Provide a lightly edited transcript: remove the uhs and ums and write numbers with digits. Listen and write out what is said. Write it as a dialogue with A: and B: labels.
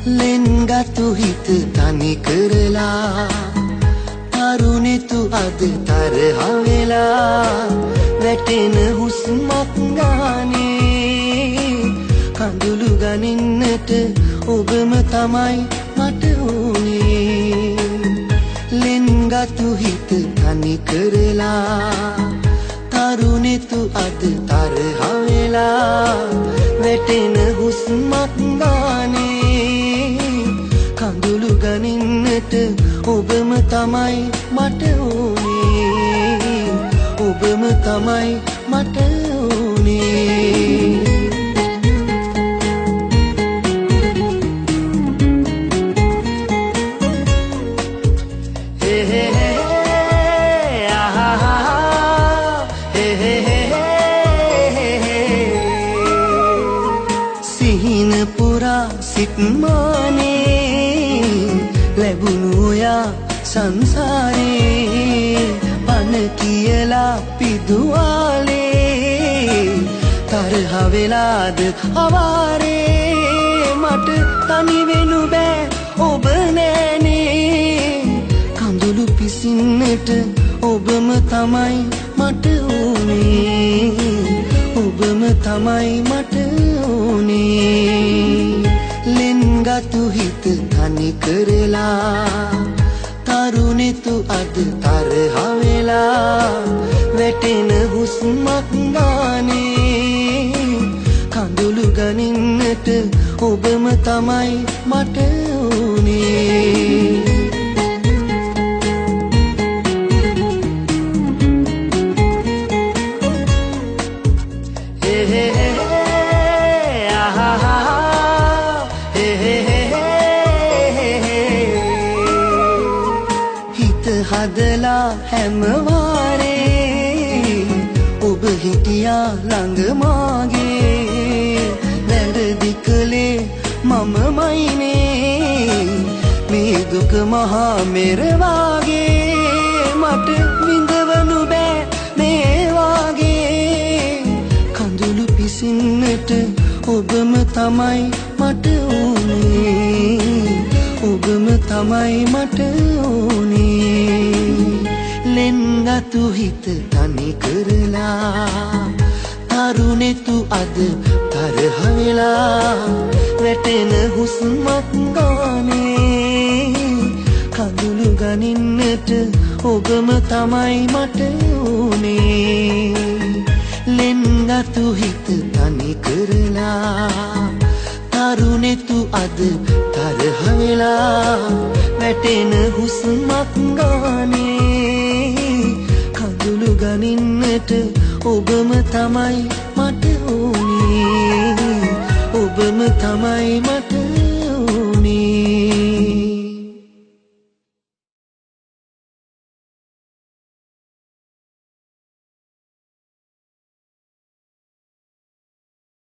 A: ලෙන්ගතු හිත තනි කරලා තරුණෙතු අද තරහ වෙලා වැටෙන හුස්මක් ගානේ කඳුළු ගනින්නට ඔබම තමයි මට ඕනේ ලෙන්ගතු හිත තනි කරලා තරුණෙතු අද තරහ වෙලා වැටෙන හුස්මක් ගානේ කඳුළු ගනින්නට ඔබම තමයි මට ඕනේ ඔබම තමයි මට ඕනේ සිහින පුරා සිත්මානේ ලැබුණු ඔයා සංසාරේ පණ කියලා පිදුවාලේ තරහ වෙලාද අවාරේ මට තනි වෙනු බෑ ඔබ නෑනේ කඳුළු පිසින්නට ඔබම තමයි මට ඕනේ ඔබම තමයි මට ඕනේ ලෙන්ගතු හිත තනි කරලා තරුණෙතු අද තරහ වෙලා වැටෙන හුස්මක් ගානේ කඳුළු ගනින්නට ඔබම තමයි මට ඕනේ හදලා හැම වාරේ ඔබ හිටියා ළඟ මාගේ වැරදි කළේ මමමයිනේ මේ දුක මහා මෙර වාගේ මට විඳවනු බෑ මේ වාගේ කඳුළු පිසින්නට ඔබම තමයි මට ඕනේ ඔබම තමයි මට ඕනේ ලෙන්ගතු හිත තනි කරලා තරුණෙතු අද තරහ වෙලා වැටෙන හුස්මක් ගානේ කඳුළු ගනින්නට ඔබම තමයි මට ඕනේ ලෙන්ගතු හිත තනි කරලා තරුණෙතු අද තරහ වෙලා වැටෙන හුස්මක් ගානේ කඳුළු ගනින්නට ඔබම තමයි මට ඕනේ ඔබම තමයි මට ඕනේ